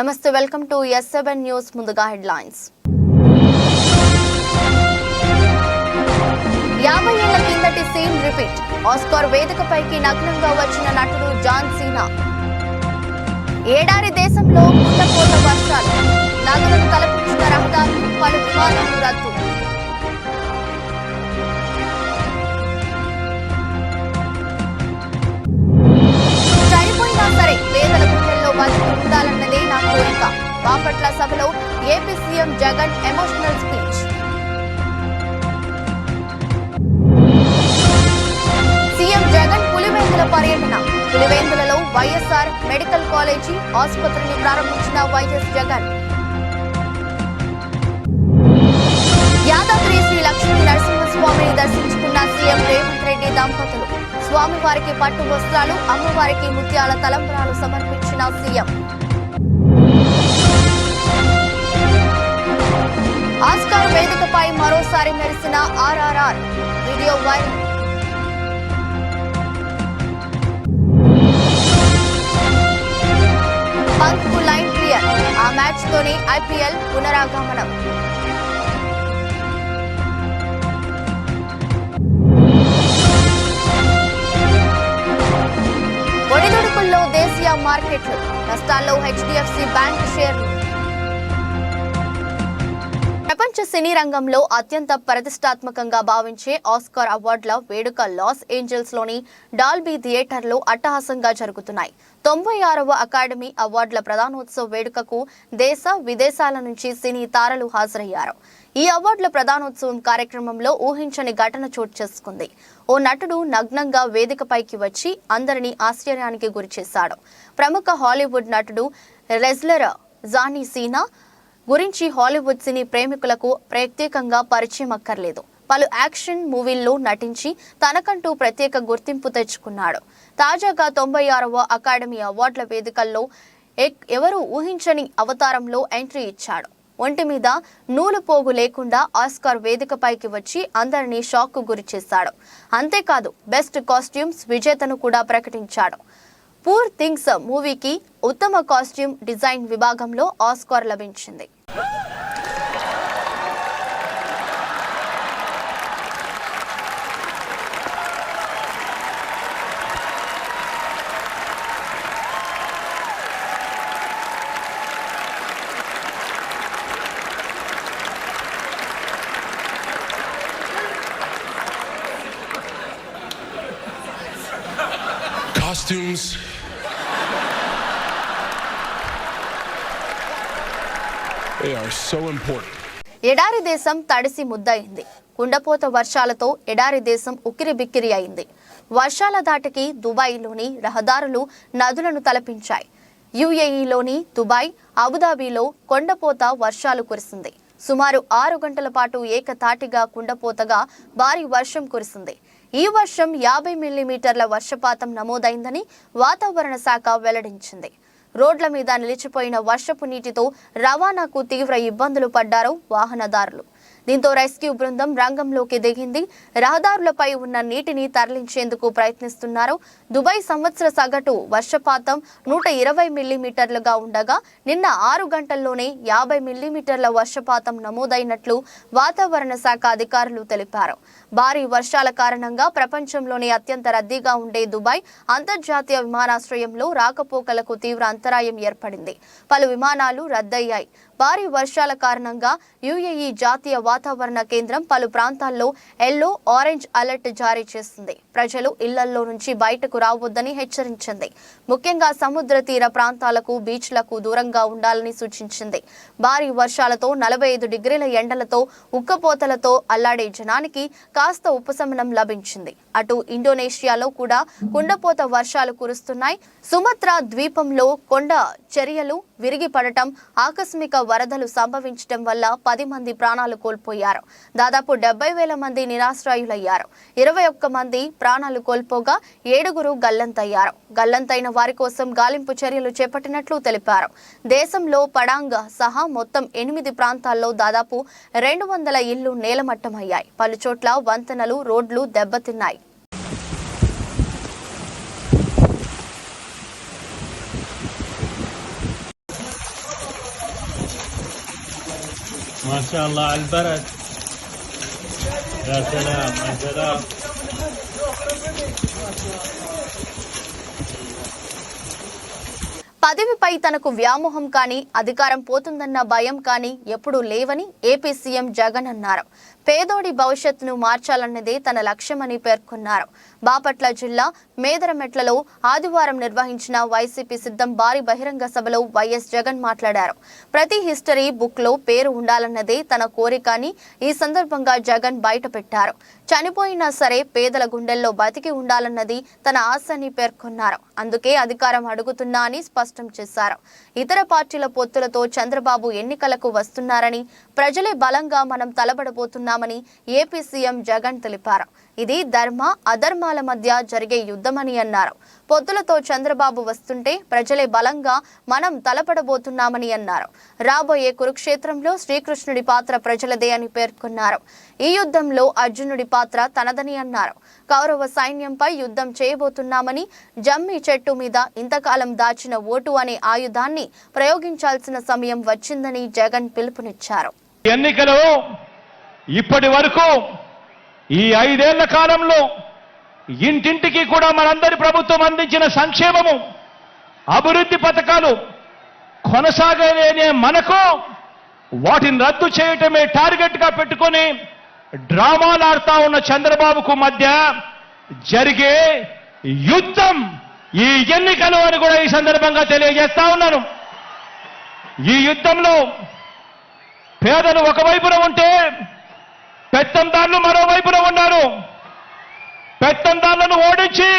నమస్తే welcome to S7 news ముందుగా headlines 50 ఏళ్ల కిందటి సీన్ రిపీట్ ఆస్కార్ వేదికపైకి నగ్నంగా వచ్చిన నటుడు జాన్ సీనా ఏడారి దేశంలో కుండపోత వర్షాలు నదులను తలపించిన రహదారులు పలు విమానాలు రద్దు చనిపోయినా సరే పేదల గుండెల్లో బతికి ఉండాలన్నదే నా కోరిక బాపట్ల సభలో AP CM Jagan emotional speech CM Jagan Pulivendula పర్యటన పులివెందులలో వైఎస్ఆర్ మెడికల్ కాలేజీ ఆసుపత్రిని ప్రారంభించిన వైఎస్ జగన్ యాదాద్రి శ్రీ లక్ష్మీ నరసింహస్వామిని దర్శించుకున్న సీఎం రేవంత్ రెడ్డి దంపతులు స్వామివారికి పట్టు వస్త్రాలు అమ్మవారికి ముత్యాల తలంబ్రాలు సమర్పించిన సీఎం ఆస్కార్ వేదికపై మరోసారి మెరిసిన RRR వీడియో వైరల్ పంత్ కు లైన్ క్లియర్ ఆ మ్యాచ్ తోనే IPL పునరాగమనం ఒడిదుడుకుల్లో దేశీయ మార్కెట్లు నష్టాల్లో HDFC బ్యాంక్ షేర్లు ప్రపంచ సినీ రంగంలో అత్యంత ప్రతిష్టాత్మకంగా భావించే ఆస్కార్ అవార్డుల వేడుక లాస్ ఏంజల్స్ లోని డాల్బీ థియేటర్లో అట్టహాసంగా జరుగుతున్నాయి 96వ అకాడమీ అవార్డుల ప్రధానోత్సవ వేడుకకు దేశ విదేశాల నుంచి సినీ తారలు హాజరయ్యారు ఈ అవార్డుల ప్రధానోత్సవం కార్యక్రమంలో ఊహించని ఘటన చోటు చేసుకుంది ఓ నటుడు నగ్నంగా వేదికపైకి వచ్చి అందరినీ ఆశ్చర్యానికి గురిచేశాడు ప్రముఖ హాలీవుడ్ నటుడు రెజ్లర్ జానీ సీనా గురించి హాలీవుడ్ సినీ ప్రేమికులకు ప్రత్యేకంగా పరిచయం అక్కర్లేదు పలు యాక్షన్ మూవీల్లో నటించి తనకంటూ ప్రత్యేక గుర్తింపు తెచ్చుకున్నాడు తాజాగా 96వ అకాడమీ అవార్డుల వేదికల్లో ఎవరు ఊహించని అవతారంలో ఎంట్రీ ఇచ్చాడు ఒంటి మీద నూలు పోగు లేకుండా ఆస్కార్ వేదికపైకి వచ్చి అందరినీ షాక్ కు గురి చేశాడు అంతేకాదు బెస్ట్ కాస్ట్యూమ్స్ విజేతను కూడా ప్రకటించాడు పూర్ థింగ్స్ మూవీకి ఉత్తమ కాస్ట్యూమ్ డిజైన్ విభాగంలో ఆస్కార్ లభించింది Costumes. They are so important. ఎడారి దేశం తడిసి ముద్దయింది కుండపోత వర్షాలతో ఎడారి దేశం ఉక్కిరిబిక్కిరి అయింది వర్షాల దాటికి దుబాయ్లోని రహదారులు నదులను తలపించాయి UAEలోని దుబాయ్ అబుదాబిలో కొండపోత వర్షాలు కురిసింది సుమారు 6 గంటల పాటు ఏకతాటిగా కుండపోతగా భారీ వర్షం కురిసింది ఈ వర్షం 50 మిల్లీమీటర్ల వర్షపాతం నమోదైందని వాతావరణ శాఖ వెల్లడించింది రోడ్ల మీద నిలిచిపోయిన వర్షపు నీటితో రవాణాకు తీవ్ర ఇబ్బందులు పడ్డారు వాహనదారులు దీంతో రెస్క్యూ బృందం రంగంలోకి దిగింది రహదారులపై ఉన్న నీటిని తరలించేందుకు ప్రయత్నిస్తున్నారు దుబాయ్ సంవత్సర సగటు వర్షపాతం 120 మిల్లీమీటర్లుగా ఉండగా నిన్న 6 గంటల్లోనే 50 మిల్లీమీటర్ల వర్షపాతం నమోదైనట్లు వాతావరణ శాఖ అధికారులు తెలిపారు భారీ వర్షాల కారణంగా ప్రపంచంలోనే అత్యంత రద్దీగా ఉండే దుబాయ్ అంతర్జాతీయ విమానాశ్రయంలో రాకపోకలకు తీవ్ర అంతరాయం ఏర్పడింది పలు విమానాలు రద్దయ్యాయి భారీ వర్షాల కారణంగా UAE జాతీయ వాతావరణ కేంద్రం పలు ప్రాంతాల్లో ఎల్లో ఆరెంజ్ అలర్ట్ జారీ చేసింది ప్రజలు ఇళ్లలో నుంచి బయటకు రావద్దని హెచ్చరించింది ముఖ్యంగా సముద్ర తీర ప్రాంతాలకు బీచ్లకు దూరంగా ఉండాలని సూచించింది భారీ వర్షాలతో 45 డిగ్రీల ఎండలతో ఉక్కపోతలతో అల్లాడే జనానికి కాస్త ఉపశమనం లభించింది అటు ఇండోనేషియాలో కూడా కుండపోత వర్షాలు కురుస్తున్నాయి సుమత్రా ద్వీపంలో కొండ చర్యలు విరిగి పడటం ఆకస్మిక వరదలు సంభవించడం వల్ల 10 మంది ప్రాణాలు కోల్పోయారు దాదాపు 70,000 మంది నిరాశ్రయులయ్యారు 21 మంది ప్రాణాలు కోల్పోగా 7గురు గల్లంతయ్యారు గల్లంతైన వారి కోసం గాలింపు చర్యలు చేపట్టినట్లు తెలిపారు దేశంలో పడాంగ్ సహా మొత్తం 8 ప్రాంతాల్లో దాదాపు 200 ఇళ్లు నేలమట్టమయ్యాయి పలుచోట్ల వంతెనలు రోడ్లు దెబ్బతిన్నాయి ما شاء الله على البرد. يا سلام يا سلام. పదవిపై తనకు వ్యామోహం కానీ అధికారం పోతుందన్న భయం కానీ ఎప్పుడూ లేవని ఏపీ సీఎం జగన్ అన్నారు. పేదోడి భవిష్యత్తును మార్చాలన్నదే తన లక్ష్యమని పేర్కొన్నారు. బాపట్ల జిల్లా మేదరమెట్లలో ఆదివారం నిర్వహించిన వైసీపీ సిద్ధం భారీ బహిరంగ సభలో వైఎస్ జగన్ మాట్లాడారు. ప్రతి హిస్టరీ బుక్ లో పేరు ఉండాలన్నదే తన కోరిక అని ఈ సందర్భంగా జగన్ బయటపెట్టారు. చనిపోయినా సరే పేదల గుండెల్లో బతికి ఉండాలన్నది తన ఆశ అని పేర్కొన్నారు. అందుకే అధికారం అడుగుతున్నా అని స్పష్టం చేశారు. ఇతర పార్టీల పొత్తులతో చంద్రబాబు ఎన్నికలకు వస్తున్నారని, ప్రజలే బలంగా మనం తలబడబోతున్నామని ఏపీ సీఎం జగన్ తెలిపారు. ఇది ధర్మ అధర్మాల మధ్య జరిగే యుద్ధమని అన్నారు. పొత్తులతో చంద్రబాబు వస్తుంటే ప్రజలే బలంగా మనం తలపడబోతున్నామని అన్నారు. రాబోయే కురుక్షేత్రంలో శ్రీకృష్ణుడి పాత్ర ప్రజలదే అని పేర్కొన్నారు. ఈ యుద్ధంలో అర్జునుడి పాత్ర తనదని అన్నారు. కౌరవ సైన్యంపై యుద్ధం చేయబోతున్నామని, జమ్మి చెట్టు మీద ఇంతకాలం దాచిన ఓటు అనే ఆయుధాన్ని ప్రయోగించాల్సిన సమయం వచ్చిందని జగన్ పిలుపునిచ్చారు. ఎన్నికలు ఇప్పటి వరకు ఈ 5 ఏళ్ల కాలంలో ఇంటింటికి కూడా మనందరి ప్రభుత్వం అందించిన సంక్షేమము, అభివృద్ధి పథకాలు కొనసాగలేనే మనకు వాటిని రద్దు చేయటమే టార్గెట్ గా పెట్టుకొని డ్రామాలు ఆడుతా ఉన్న చంద్రబాబుకు మధ్య జరిగే యుద్ధం ఈ ఎన్నికలు అని కూడా ఈ సందర్భంగా తెలియజేస్తా ఉన్నాను. ఈ యుద్ధంలో పేదలు ఒకవైపున ఉంటే పెత్తందారులు మరోవైపున ఉన్నారు. పెత్తందారులను ఓడించి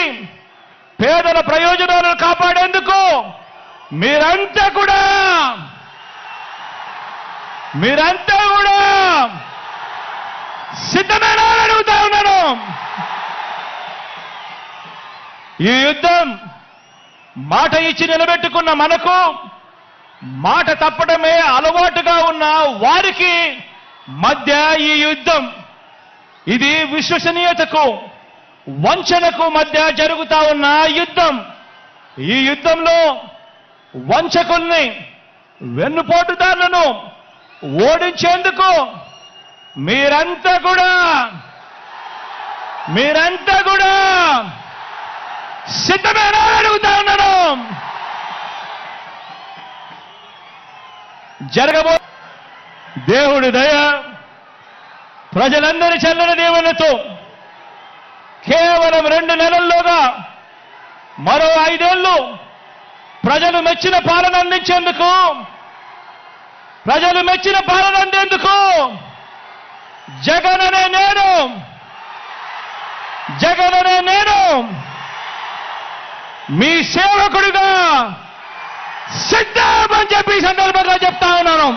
పేదల ప్రయోజనాలను కాపాడేందుకు మీరంతా కూడా సిద్ధమేనా అని అడుగుతా ఉన్నాను. ఈ యుద్ధం మాట ఇచ్చి నిలబెట్టుకున్న మనకు మాట తప్పడమే అలవాటుగా ఉన్న వారికి మధ్య ఈ యుద్ధం, ఇది విశ్వసనీయతకు వంచనకు మధ్య జరుగుతా ఉన్న యుద్ధం. ఈ యుద్ధంలో వంచకుల్ని, వెన్నుపోటుదారులను ఓడించేందుకు మీరంతా కూడా సిద్ధమేనా అడుగుతా ఉన్నాను. జరగబో దేవుడి దయ, ప్రజలందరి చల్లని దీవెనతో కేవలం 2 నెలల్లోగా మరో 5 ఏళ్లు ప్రజలు మెచ్చిన పాలన అందించేందుకు, జగన్ అనే నేను మీ సేవకుడిగా సిద్ధమని చెప్పి ఈ సందర్భంగా చెప్తా ఉన్నాను.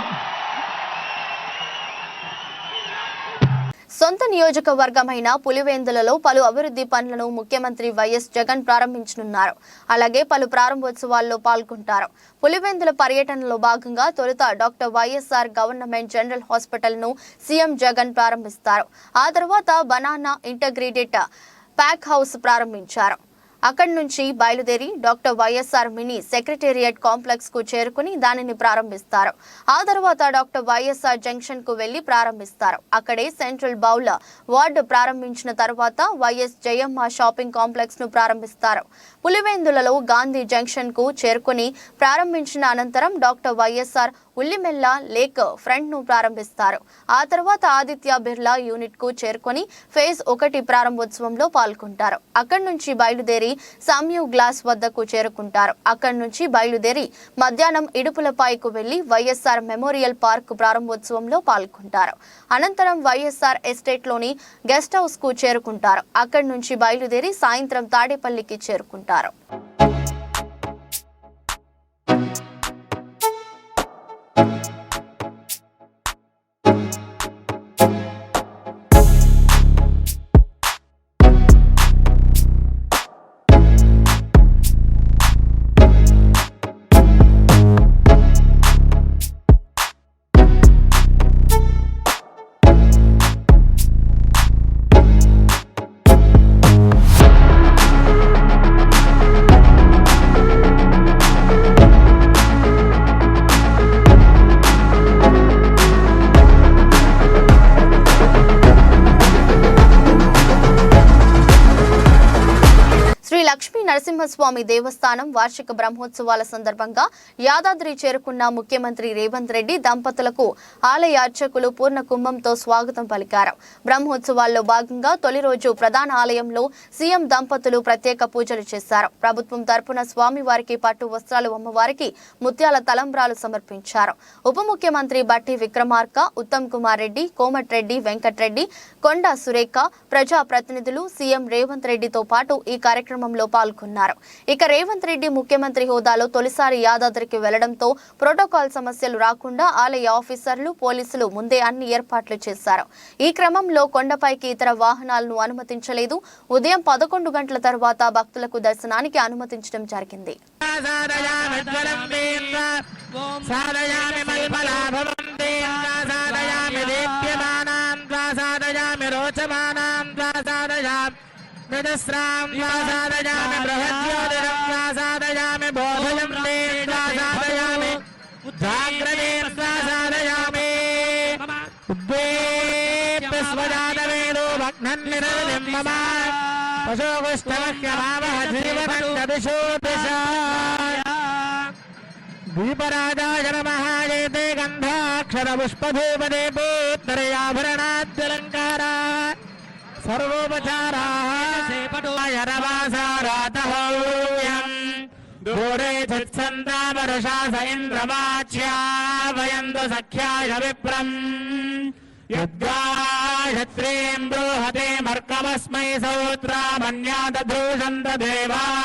సొంత నియోజకవర్గమైన పులివెందులలో పలు అభివృద్ధి పనులను ముఖ్యమంత్రి వైఎస్ జగన్ ప్రారంభించనున్నారు. అలాగే పలు ప్రారంభోత్సవాల్లో పాల్గొంటారు. పులివెందుల పర్యటనలో భాగంగా తొలుత doctor YSR government general hospital ను సీఎం జగన్ ప్రారంభిస్తారు. ఆ తర్వాత బనానా ఇంటగ్రేటెడ్ ప్యాక్ హౌస్ ప్రారంభించారు. అక్కడి నుంచి బయలుదేరి doctor YSR mini secretariat complex కు చేరుకుని దానిని ప్రారంభిస్తారు. ఆ తర్వాత డాక్టర్ వైఎస్ఆర్ జంక్షన్ కు వెళ్లి ప్రారంభిస్తారు. అక్కడే సెంట్రల్ బౌల్ వార్డు ప్రారంభించిన తర్వాత వైఎస్ జయమ్మ షాపింగ్ కాంప్లెక్స్ ను ప్రారంభిస్తారు. పులివెందులలో గాంధీ జంక్షన్ కు చేరుకుని ప్రారంభించిన అనంతరం డాక్టర్ వైఎస్ఆర్ ఉల్లిమెల్ల లేక్ ఫ్రంట్ ను ప్రారంభిస్తారు. ఆ తర్వాత ఆదిత్య బిర్లా యూనిట్ కు చేరుకొని ఫేజ్ 1 ప్రారంభోత్సవంలో పాల్గొంటారు. అక్కడి నుంచి బయలుదేరి సామ్యూ గ్లాస్ వద్దకు చేరుకుంటారు. అక్కడి నుంచి బయలుదేరి మధ్యాహ్నం ఇడుపులపాయకు వెళ్లి వైఎస్ఆర్ మెమోరియల్ పార్క్ ప్రారంభోత్సవంలో పాల్గొంటారు. అనంతరం వైఎస్ఆర్ ఎస్టేట్ లోని గెస్ట్ హౌస్ కు చేరుకుంటారు. అక్కడి నుంచి బయలుదేరి సాయంత్రం తాడేపల్లికి చేరుకుంటారు. లక్ష్మీ నరసింహస్వామి దేవస్థానం వార్షిక బ్రహ్మోత్సవాల సందర్భంగా యాదాద్రి చేరుకున్న ముఖ్యమంత్రి రేవంత్ రెడ్డి దంపతులకు ఆలయ అర్చకులు పూర్ణ కుంభంతో స్వాగతం పలికారు. బ్రహ్మోత్సవాల్లో భాగంగా తొలి రోజు ప్రధాన ఆలయంలో సీఎం దంపతులు ప్రత్యేక పూజలు చేశారు. ప్రభుత్వం తరపున స్వామివారికి పట్టు వస్త్రాలు, అమ్మవారికి ముత్యాల తలంబ్రాలు సమర్పించారు. ఉప ముఖ్యమంత్రి బట్టి విక్రమార్క, ఉత్తమ్ కుమార్ రెడ్డి, కోమటిరెడ్డి వెంకటరెడ్డి, కొండా సురేఖ, ప్రజా ప్రతినిధులు సీఎం రేవంత్ రెడ్డితో పాటు ఈ కార్యక్రమంలో పాల్గొన్నారు. ఇక రేవంత్ రెడ్డి ముఖ్యమంత్రి హోదాలో తొలిసారి యాదాద్రికి వెళ్లడంతో ప్రోటోకాల్ సమస్యలు రాకుండా ఆలయ ఆఫీసర్లు, పోలీసులు ముందే అన్ని ఏర్పాట్లు చేశారు. ఈ క్రమంలో కొండపైకి ఇతర వాహనాలను అనుమతించలేదు. ఉదయం 11 గంటల తర్వాత భక్తులకు దర్శనానికి అనుమతించడం జరిగింది. निदस्रां वासादयामि बृहज्योतिरं वासादयामि बोधयं तेन वासादयामि जाग्रतीं वासादयामि उद्वेप्यस्वजातवेदो भग्नं निरतिं मम पशुकुष्ठमह्यभावः जीवनन्ददिशोऽतिशा दीपराजाय नमः एते गन्धाक्षरपुष्पधूपदीपोत्तरयाभरणाद्यलङ्कारा सर्वोपचाराः दूरे चित्सन्तामरुषास इन्द्रमाच्या वयन्तु सख्याय विप्रम् यद्गायत्रीं बृहते मर्कमस्मै सौत्रामन्यादधूषन्त देवाः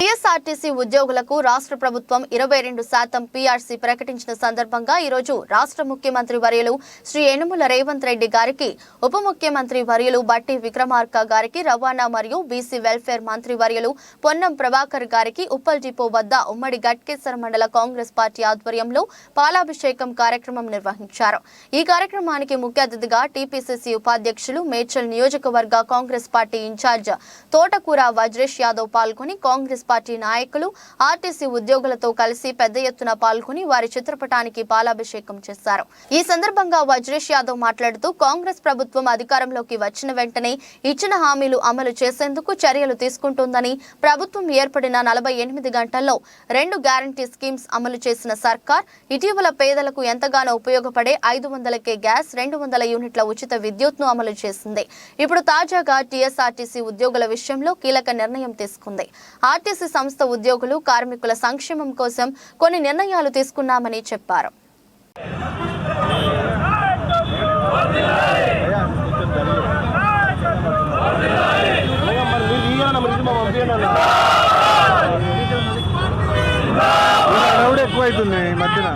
టీఎస్ఆర్టీసీ ఉద్యోగులకు రాష్ట్ర ప్రభుత్వం 22% పీఆర్సీ ప్రకటించిన సందర్భంగా ఈ రోజు రాష్ట్ర ముఖ్యమంత్రి వర్యులు శ్రీ యనుమల రేవంత్ రెడ్డి గారికి, ఉప ముఖ్యమంత్రి వర్యులు బట్టి విక్రమార్క గారికి, రవాణా మరియు బీసీ వెల్ఫేర్ మంత్రి వర్యులు పొన్నం ప్రభాకర్ గారికి ఉప్పల్ డిపో వద్ద ఉమ్మడి గట్కేసర్ మండల కాంగ్రెస్ పార్టీ ఆధ్వర్యంలో పాలాభిషేకం కార్యక్రమం నిర్వహించారు. ఈ కార్యక్రమానికి ముఖ్య అతిథిగా టీపీసీసీ ఉపాధ్యక్షులు, మేడ్చల్ నియోజకవర్గ కాంగ్రెస్ పార్టీ ఇన్ఛార్జ్ తోటకూర వజ్రేష్ యాదవ్ పాల్గొని కాంగ్రెస్ పార్టీ నాయకులు, ఆర్టీసీ ఉద్యోగులతో కలిసి పెద్ద ఎత్తున పాల్గొని వారి చిత్రపటానికి పాలాభిషేకం చేశారు. ఈ సందర్భంగా వజ్రేష్ యాదవ్ మాట్లాడుతూ కాంగ్రెస్ ప్రభుత్వం అధికారంలోకి వచ్చిన వెంటనే ఇచ్చిన హామీలు అమలు చేసేందుకు చర్యలు తీసుకుంటుందని, ప్రభుత్వం ఏర్పడిన 48 గంటల్లో 2 గ్యారంటీ స్కీమ్స్ అమలు చేసిన సర్కార్ ఇటీవల పేదలకు ఎంతగానో ఉపయోగపడే 500కే గ్యాస్, 200 యూనిట్ల ఉచిత విద్యుత్ను అమలు చేసింది. ఇప్పుడు తాజాగా టీఎస్ఆర్టీసీ ఉద్యోగుల విషయంలో కీలక నిర్ణయం తీసుకుంది. ఆర్టీసీ సంస్థ ఉద్యోగులు, కార్మికుల సంక్షేమం కోసం కొన్ని నిర్ణయాలు తీసుకున్నామని చెప్పారు. ఎక్కువైతుంది ఈ మధ్యన.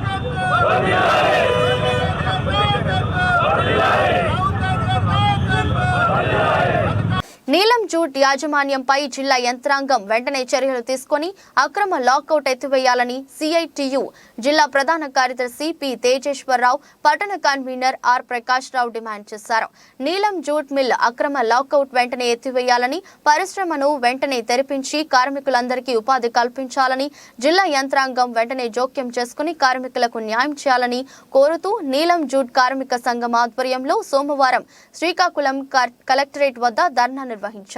నీలం జూట్ యాజమాన్యంపై జిల్లా యంత్రాంగం వెంటనే చర్యలు తీసుకుని అక్రమ లాకౌట్ ఎత్తివేయాలని సిఐటియు జిల్లా ప్రధాన కార్యదర్శి పి తేజేశ్వరరావు, పట్టణ convener R Prakash Rao demand చేశారు. నీలం జూట్ మిల్ అక్రమ లాకౌట్ వెంటనే ఎత్తివేయాలని, పరిశ్రమను వెంటనే తెరిపించి కార్మికులందరికీ ఉపాధి కల్పించాలని, జిల్లా యంత్రాంగం వెంటనే జోక్యం చేసుకుని కార్మికులకు న్యాయం చేయాలని కోరుతూ నీలం జూట్ కార్మిక సంఘం ఆధ్వర్యంలో సోమవారం శ్రీకాకుళం కలెక్టరేట్ వద్ద ధర్నా నిర్వహించారు.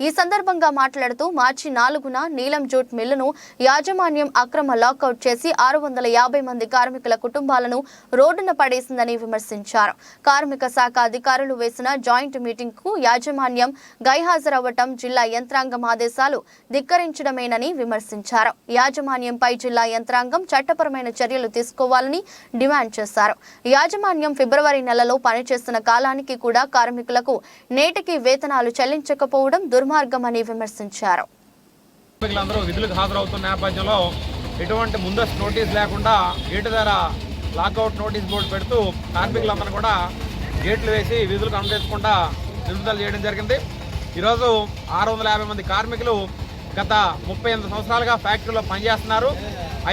ఈ సందర్భంగా మాట్లాడుతూ మార్చి 4న నీలం జూట్ మిల్లును యాజమాన్యం అక్రమ లాకౌట్ చేసి 650 మంది కార్మికుల కుటుంబాలను రోడ్డున పడేసిందని విమర్శించారు. కార్మిక శాఖ అధికారులు వేసిన జాయింట్ మీటింగ్ కు యాజమాన్యం గైహాజరవ్వటం జిల్లా యంత్రాంగం ఆదేశాలు ధిక్కరించడమేనని విమర్శించారు. యాజమాన్యంపై జిల్లా యంత్రాంగం చట్టపరమైన చర్యలు తీసుకోవాలని డిమాండ్ చేశారు. యాజమాన్యం ఫిబ్రవరి నెలలో పనిచేస్తున్న కాలానికి కూడా కార్మికులకు నేటికి వేతనాలు చెల్లించకపోవడం దుర్మార్గమని విమర్శించారు. కార్మికులందరూ విధులకు హాజరవుతున్న నేపథ్యంలో ఎటువంటి ముందస్తు నోటీస్ లేకుండా గేటు ధర లాకౌట్ నోటీస్ బోర్డు పెడుతూ కార్మికులందరూ కూడా గేట్లు వేసి విధులకు అనుమతించకుండా నిలుపుదల చేయడం జరిగింది. ఈరోజు 650 మంది కార్మికులు గత 38 సంవత్సరాలుగా ఫ్యాక్టరీలో పనిచేస్తున్నారు.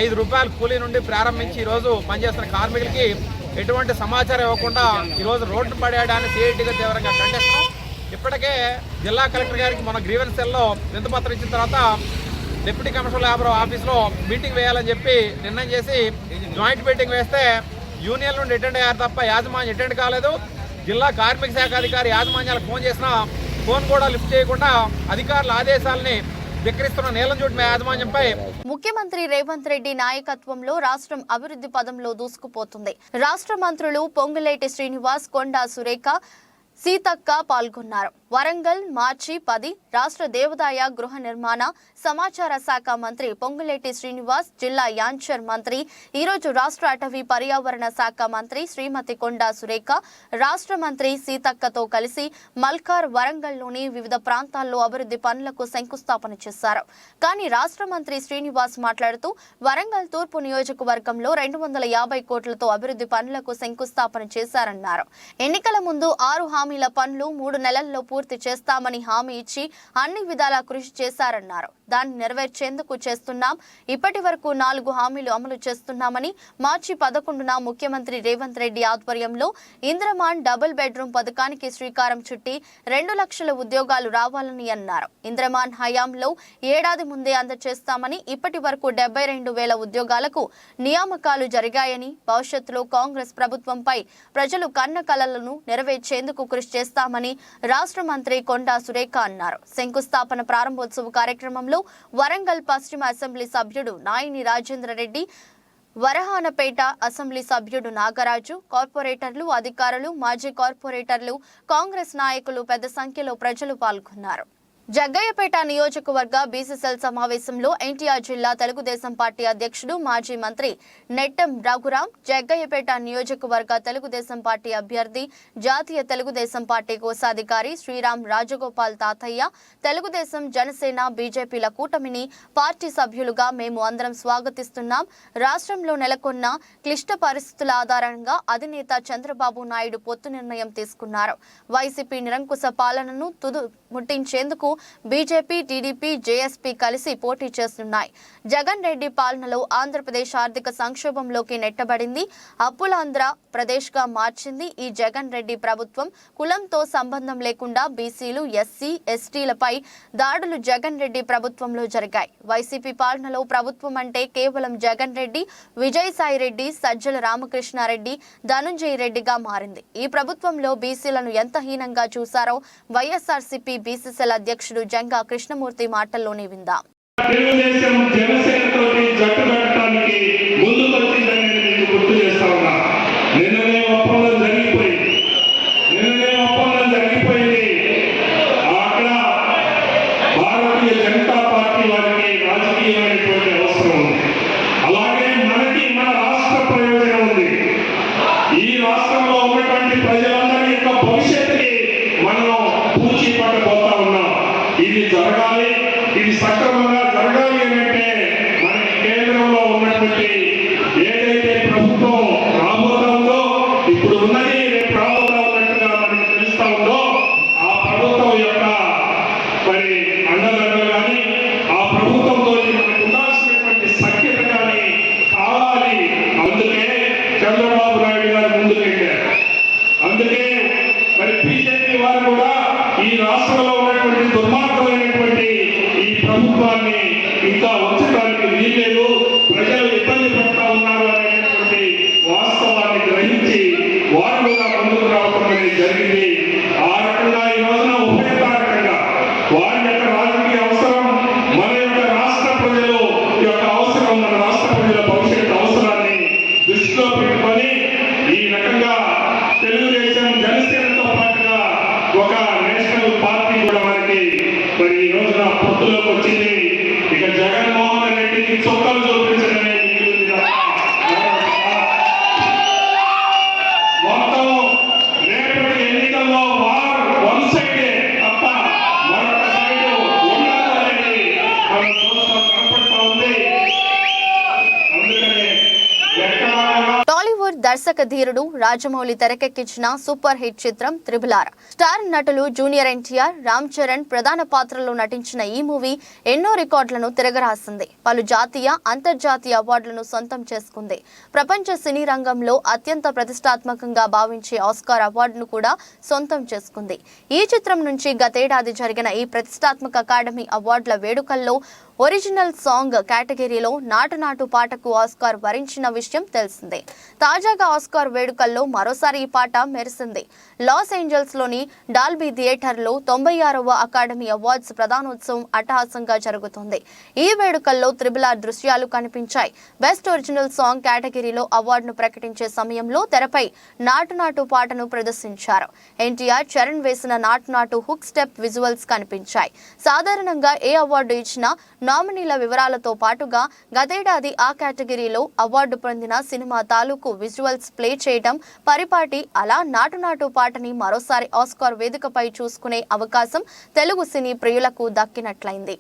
5 రూపాయల కూలీ నుండి ప్రారంభించి ఈరోజు పనిచేస్తున్న కార్మికులకి ఎటువంటి సమాచారం ఇవ్వకుండా ఈరోజు రోడ్డు పడేయడాన్ని సిఐటిగా తీవ్రంగా ఖండిస్తున్నాం. ఇప్పటికే జిల్లా కలెక్టర్ గారికి మన గ్రీవెన్స్ సెల్లో వినతిపత్రం ఇచ్చిన తర్వాత డిప్యూటీ కమిషనర్ లేబర్ ఆఫీస్లో మీటింగ్ వేయాలని చెప్పి నిర్ణయం చేసి జాయింట్ మీటింగ్ వేస్తే యూనియన్ నుండి అటెండ్ అయ్యారు తప్ప యాజమాన్యం అటెండ్ కాలేదు. జిల్లా కార్మిక శాఖ అధికారి యాజమాన్యాలకు ఫోన్ చేసినా ఫోన్ కూడా లిఫ్ట్ చేయకుండా అధికారుల ఆదేశాలని ధిక్కరిస్తున్న నీలంజూటి యాజమాన్యంపై ముఖ్యమంత్రి రేవంత్ రెడ్డి నాయకత్వంలో రాష్ట్రం అభివృద్ధి పదంలో దూసుకుపోతుంది. రాష్ట్ర మంత్రులు పొంగులేటి శ్రీనివాస్, కొండా సురేఖ, సీతక్క పాల్గొన్నారు. వరంగల్ మార్చి 10 రాష్ట్ర దేవాదాయ గృహ నిర్మాణ సమాచార శాఖ మంత్రి పొంగులేటి శ్రీనివాస్, జిల్లా యాంచర్ మంత్రి, ఈరోజు రాష్ట్ర అటవీ పర్యావరణ శాఖ మంత్రి శ్రీమతి కొండా సురేఖ, రాష్ట్ర మంత్రి సీతక్కతో కలిసి మల్కార్, వరంగల్లోని వివిధ ప్రాంతాల్లో అభివృద్ధి పనులకు శంకుస్థాపన చేశారు. కానీ రాష్ట్ర మంత్రి శ్రీనివాస్ మాట్లాడుతూ వరంగల్ తూర్పు నియోజకవర్గంలో 250 కోట్లతో అభివృద్ధి పనులకు శంకుస్థాపన చేశారన్నారు. ఎన్నికల ముందు 6 హామీల పనులు 3 నెలల్లో పూర్తి చేస్తామని హామీ ఇచ్చి అన్ని విధాలా కృషి చేశారన్నారు. దాన్ని నెరవేర్చేందుకు చేస్తున్నాం. ఇప్పటి వరకు 4 హామీలు అమలు చేస్తున్నామని, మార్చి 11న ముఖ్యమంత్రి రేవంత్ రెడ్డి ఆధ్వర్యంలో ఇంద్రమాన్ డబుల్ బెడ్రూమ్ పథకానికి శ్రీకారం చుట్టి 2 లక్షల ఉద్యోగాలు రావాలని అన్నారు. ఇంద్రమాన్ హయాంలో ఏడాది ముందే అందజేస్తామని, ఇప్పటి వరకు 72,000 ఉద్యోగాలకు నియామకాలు జరిగాయని, భవిష్యత్తులో కాంగ్రెస్ ప్రభుత్వంపై ప్రజలు కన్న కలలను నెరవేర్చేందుకు కృషి చేస్తామని రాష్ట్ర మంత్రి కొండా సురేఖ అన్నారు. శంకుస్థాపన ప్రారంభోత్సవ కార్యక్రమంలో వరంగల్ పశ్చిమ అసెంబ్లీ సభ్యుడు నాయిని రాజేంద్ర రెడ్డి, వరహానపేట అసెంబ్లీ సభ్యుడు నాగరాజు, కార్పొరేటర్లు, అధికారులు, మాజీ కార్పొరేటర్లు, కాంగ్రెస్ నాయకులు పెద్ద సంఖ్యలో ప్రజలు పాల్గొన్నారు. జగ్గయ్యపేట నియోజకవర్గ బీసీసీఎల్ సమావేశంలో ఎన్టీఆర్ జిల్లా తెలుగుదేశం పార్టీ అధ్యక్షుడు, మాజీ మంత్రి నెట్టెం రఘురాం, జగ్గయ్యపేట నియోజకవర్గ తెలుగుదేశం పార్టీ అభ్యర్థి, జాతీయ తెలుగుదేశం పార్టీ కోశాధికారి శ్రీరామ్ రాజగోపాల్ తాతయ్య, తెలుగుదేశం, జనసేన, బీజేపీల కూటమిని పార్టీ సభ్యులుగా మేము అందరం స్వాగతిస్తున్నాం. రాష్ట్రంలో నెలకొన్న క్లిష్ట పరిస్థితుల ఆధారంగా అధినేత చంద్రబాబు నాయుడు పొత్తు నిర్ణయం తీసుకున్నారు. వైసీపీ నిరంకుశ పాలనను తుదు ముట్టించేందుకు బీజేపీ, టీడీపీ, జేఎస్పీ కలిసి పోటీ చేస్తున్నాయి. జగన్ రెడ్డి పాలనలో ఆంధ్రప్రదేశ్ ఆర్థిక సంక్షోభంలోకి నెట్టబడింది. అప్పులాంధ్ర ప్రదేశ్గా మార్చింది. ఈ జగన్ రెడ్డి ప్రభుత్వం కులంతో సంబంధం లేకుండా బీసీలు, ఎస్సీ, ఎస్టీలపై దాడులు జగన్ రెడ్డి ప్రభుత్వంలో జరిగాయి. వైసీపీ పాలనలో ప్రభుత్వం అంటే కేవలం జగన్ రెడ్డి, విజయసాయి రెడ్డి, సజ్జల రామకృష్ణారెడ్డి, ధనుంజయ రెడ్డిగా మారింది. ఈ ప్రభుత్వంలో బీసీలను ఎంత హీనంగా చూశారో వైఎస్ఆర్సీపీ బీసీసీఎల్ అధ్యక్షుడు జంగా కృష్ణమూర్తి మాటల్లోనే విందాం. తెలుగుదేశం జనసేనతో జట్టు కట్టడానికి ముందుకొచ్చిందని మీకు గుర్తు చేస్తా ఉన్నా. నిన్ననే ఒప్పందం జరిగిపోయింది. అక్కడ భారతీయ జనతా పార్టీ వారికి రాజకీయమైనటువంటి అవసరం ఉంది. అలాగే మనకి మన రాష్ట్ర ప్రయోజనం ఉంది. ఈ రాష్ట్రంలో ఉన్నటువంటి ప్రజలందరి యొక్క భవిష్యత్తుకి మనం పూచి పట్టబోతా ఉన్నాం. ఇది జరగాలి, ఇది సక్రమంగా జరగాలి అంటే మనకి కేంద్రంలో ఉన్నటువంటి ఏదైతే ప్రభుత్వం రాబోతా ఉందో, ఇప్పుడు ఉన్నది రేపు రాబోతా ఉన్నట్టుగా మనకి తెలుస్తా ఉందో, ఆ ప్రభుత్వం యొక్క మరి అండదండలు కానీ, ఆ ప్రభుత్వంతో మనకు ఉండాల్సినటువంటి సఖ్యత కానీ కావాలి. అందుకే చంద్రబాబు నాయుడు గారు ముందుకెళ్ళారు. అందుకే మరి బీజేపీ వారు కూడా ఈ రాష్ట్రంలో ఉన్నటువంటి దుర్మార్గమైనటువంటి ఈ ప్రభుత్వాన్ని ఇంకా ఉంచడానికి వీల్లేదు, ప్రజలు ఇబ్బంది పడుతూ ఉన్నారు అనేటువంటి వాస్తవాన్ని గ్రహించి వారు కూడా ముందుకు రావడం అనేది జరిగింది. ఆ రకంగా ఈ రోజున ఉపయోగకరంగా వారి యొక్క రాజకీయ అవసరం, మన యొక్క రాష్ట్ర ప్రజల యొక్క అవసరం, మన రాష్ట్ర ప్రజల భవిష్యత్ అవసరాన్ని దృష్టిలో పెట్టుకొని ఈ రకంగా తెలుగుదేశం, జనసేనతో పాటుగా ఒక నేషనల్ పార్టీ కూడా మనకి మరి ఈ రోజున పొత్తులోకి వచ్చింది. ఇక జగన్మోహన్ రెడ్డికి చొక్కలు చూపించడమే మిగిలింది. మొత్తం రేపటి ఎన్నికల్లో వన్ సైడే తప్ప మరొక సైడ్ ఉండాలనేది మనం చూస్తాం, కనపడతా ఉంది. అందుకనే టాలీవుడ్ దర్శక ధీరుడు రాజమౌళి తెరకెక్కించిన సూపర్ హిట్ చిత్రం త్రిబుల్ ఆర్. స్టార్ నటులు జూనియర్ ఎన్టీఆర్, రామ్ చరణ్ ప్రధాన పాత్రల్లో నటించిన ఈ మూవీ ఎన్నో రికార్డులను తిరగరాసింది. పలు జాతీయ, అంతర్జాతీయ అవార్డులను సొంతం చేసుకుంది. ప్రపంచ సినీ రంగంలో అత్యంత ప్రతిష్టాత్మకంగా భావించే ఆస్కార్ అవార్డును కూడా సొంతం చేసుకుంది. ఈ చిత్రం నుంచి గతేడాది జరిగిన ఈ ప్రతిష్టాత్మక అకాడమీ అవార్డుల వేడుకల్లో ఒరిజినల్ సాంగ్ కేటగిరీలో నాటు నాటు పాటకు ఆస్కార్ వరించిన విషయం తెలిసిందే. తాజాగా పండుగ ఆస్కార్ వేడుకల్లో మరోసారి ఈ పాట మెరిసింది. లాస్ ఏంజల్స్ లోని డాల్బీ థియేటర్లో 96వ అకాడమీ అవార్డ్స్ ప్రధానోత్సవం అట్టహాసంగా జరుగుతుంది. ఈ వేడుకల్లో త్రిబుల్ దృశ్యాలు కనిపించాయి. బెస్ట్ ఒరిజినల్ సాంగ్ కేటగిరీలో అవార్డును ప్రకటించే సమయంలో తెరపై నాటు నాటు పాటను ప్రదర్శించారు. ఎన్టీఆర్, చరణ్ వేసిన నాటు నాటు హుక్ స్టెప్ విజువల్స్ కనిపించాయి. సాధారణంగా ఏ అవార్డు ఇచ్చినా నామినీల వివరాలతో పాటుగా గతేడాది ఆ కేటగిరీలో అవార్డు పొందిన సినిమా తాలూకు విజువల్స్ ప్లే చేయడం పరిపాటి. అలా నాటు నాటు పాటని మరోసారి ఆస్కార్ వేదికపై చూసుకునే అవకాశం తెలుగు సినీ ప్రియులకు దక్కినట్లయింది.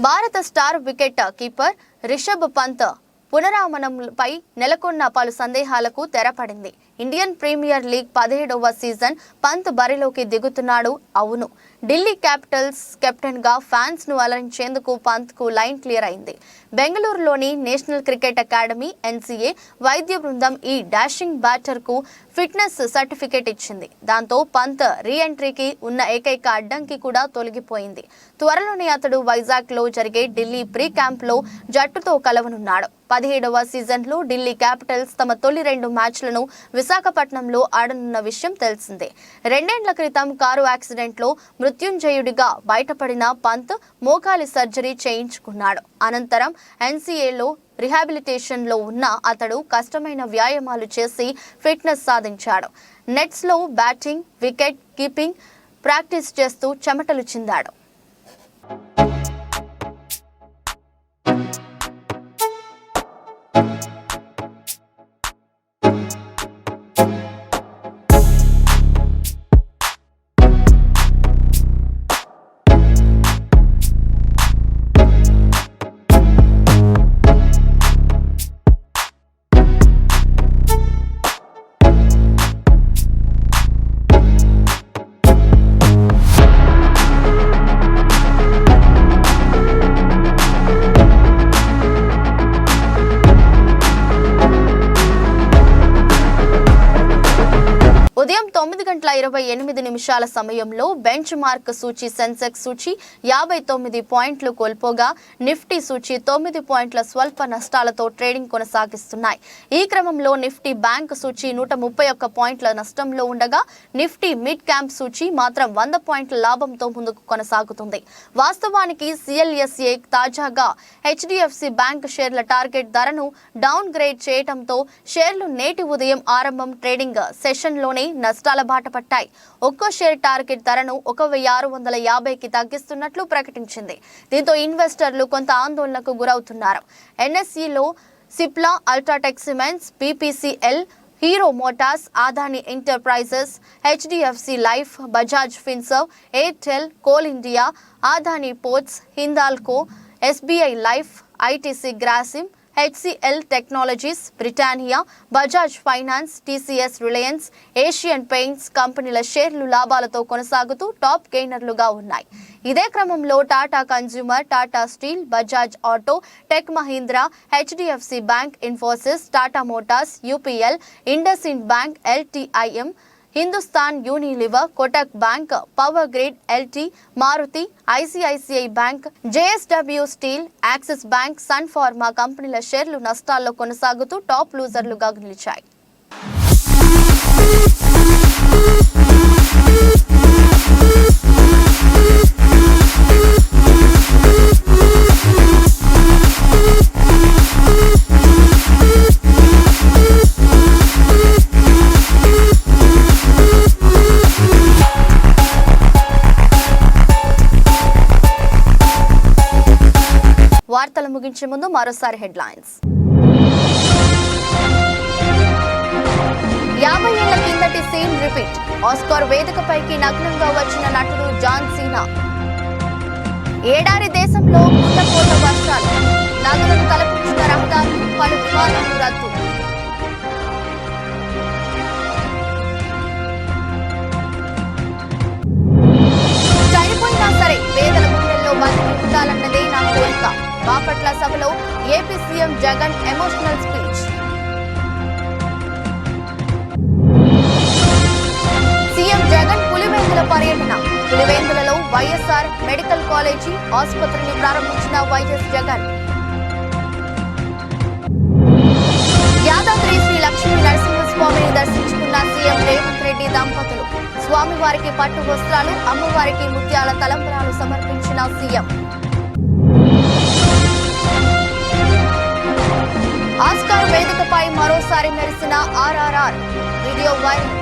భారత star wicket keeper Rishabh Pant పునరాగమనంపై నెలకొన్న పలు సందేహాలకు తెరపడింది. ఇండియన్ ప్రీమియర్ లీగ్ 17వ సీజన్ పంత్ బరిలోకి దిగుతున్నాడు. అవును, ఢిల్లీ క్యాపిటల్స్ కెప్టెన్ గా ఫ్యాన్స్ ను అలరించేందుకు పంత్ కు లైన్ క్లియర్ అయింది. బెంగళూరులోని నేషనల్ క్రికెట్ అకాడమీ NCA వైద్య బృందం ఈ డాషింగ్ బ్యాటర్ కు ఫిట్నెస్ సర్టిఫికేట్ ఇచ్చింది. దాంతో పంత్ రీ ఎంట్రీకి ఉన్న ఏకైక అడ్డంకి కూడా తొలగిపోయింది. త్వరలోనే అతడు వైజాగ్ లో జరిగే ఢిల్లీ ప్రీ క్యాంప్ లో జట్టుతో కలవనున్నాడు. 17వ సీజన్లో ఢిల్లీ క్యాపిటల్స్ తమ తొలి 2 మ్యాచ్లను విశాఖపట్నంలో ఆడనున్న విషయం తెలిసిందే. 2 ఏళ్ల క్రితం కారు యాక్సిడెంట్లో మృత్యుంజయుడిగా బయటపడిన పంత్ మోకాలి సర్జరీ చేయించుకున్నాడు. అనంతరం NCAలో రిహాబిలిటేషన్లో ఉన్న అతడు కష్టమైన వ్యాయామాలు చేసి ఫిట్నెస్ సాధించాడు. నెట్స్లో బ్యాటింగ్, వికెట్ కీపింగ్ ప్రాక్టీస్ చేస్తూ చెమటలు చిందాడు. ఉదయం 9:28 సమయంలో బెంచ్ మార్క్ సూచి సెన్సెక్స్ సూచి 59 పాయింట్లు కోల్పోగా నిఫ్టీ సూచి 9 పాయింట్ల స్వల్ప నష్టాలతో ట్రేడింగ్ కొనసాగిస్తున్నాయి. ఈ క్రమంలో నిఫ్టీ బ్యాంక్ సూచి 131 పాయింట్ల నష్టంలో ఉండగా నిఫ్టీ మిడ్ క్యాప్ సూచి మాత్రం 100 పాయింట్ల లాభంతో ముందుకు కొనసాగుతుంది. వాస్తవానికి CLSA తాజాగా HDFC బ్యాంక్ షేర్ల టార్గెట్ ధరను డౌన్ గ్రేడ్ చేయడంతో షేర్లు నేటి ఉదయం ఆరంభం ట్రేడింగ్ సెషన్లోనే నష్టాల బాట పట్టాయి. ఒక్కో షేర్ టార్గెట్ ధరను 1650కి తగ్గిస్తున్నట్లు ప్రకటించింది. దీంతో ఇన్వెస్టర్లు కొంత ఆందోళనకు గురవుతున్నారు. NSEలో Cipla, UltraTech Cements, BPCL, Hero Motors, Adani Enterprises, HDFC Life, Bajaj Finserv, Airtel, Coal India, Adani Ports, Hindalco, SBI Life, ITC Grasim, HCL Technologies, Britannia, Bajaj Finance, TCS, Reliance, Asian Paints కంపెనీల షేర్లు లాభాలతో కొనసాగుతూ టాప్ గెయినర్లుగా ఉన్నాయి. ఇదే క్రమంలో Tata Consumer, Tata Steel, Bajaj Auto, Tech Mahindra, HDFC Bank, Infosys, Tata Motors, UPL, IndusInd Bank, LTIM, Hindustan Unilever, Kotak Bank, Power Grid, LT, Maruti, ICICI bank, JSW steel, Axis bank, Sun Pharma కంపెనీల షేర్లు నష్టాల్లో కొనసాగుతూ టాప్ లూజర్లుగా నిలిచాయి. వార్తలు ముగించే ముందు మరోసారి హెడ్లైన్స్. 50 ఏళ్ల కిందటి సీన్ రిపీట్. ఆస్కార్ వేదికపైకి నగ్నంగా వచ్చిన నటుడు జాన్ సీనా. ఏడారి దేశంలో కుండపోత వర్షాలు, నదులను తలపించిన రహదారులు, పలు విమానాలు రద్దు. చనిపోయినా సరే పేదల గుండెల్లో బతికి ఉండాలన్నదే నా కోరిక. బాపట్ల సభలో AP CM Jagan emotional speech. CM Jagan Pulivendula పర్యటన. పులివెందులలో వైఎస్ఆర్ మెడికల్ కాలేజీ ఆసుపత్రిని ప్రారంభించిన వైఎస్ జగన్. యాదాద్రి శ్రీ లక్ష్మీ నరసింహస్వామిని దర్శించుకున్న సీఎం రేవంత్ రెడ్డి దంపతులు. స్వామివారికి పట్టు వస్త్రాలు, అమ్మవారికి ముత్యాల తలంబరాలు సమర్పించిన సీఎం. ఆస్కార్ వేదికపై మరోసారి మెరిసిన ఆర్ఆర్ఆర్ వీడియో వైరల్.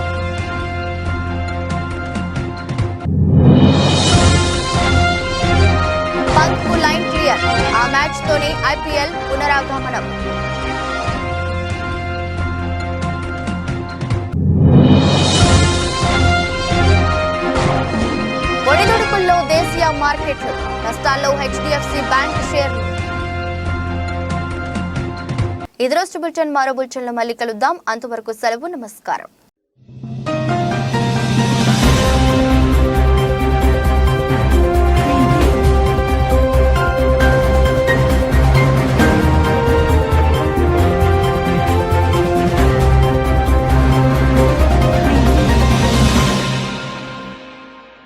పంత్ కు లైన్ క్లియర్. ఆ మ్యాచ్ తోనే ఐపీఎల్ పునరాగమనం. ఒడిదుడుకుల్లో దేశీయ మార్కెట్లు. నష్టాల్లో హెచ్డిఎఫ్సి బ్యాంక్ షేర్లు. ఇది రోజు బులెటిన్. మరో బులెటిన్లో మళ్ళీ కలుద్దాం. అంతవరకు సెలవు. నమస్కారం.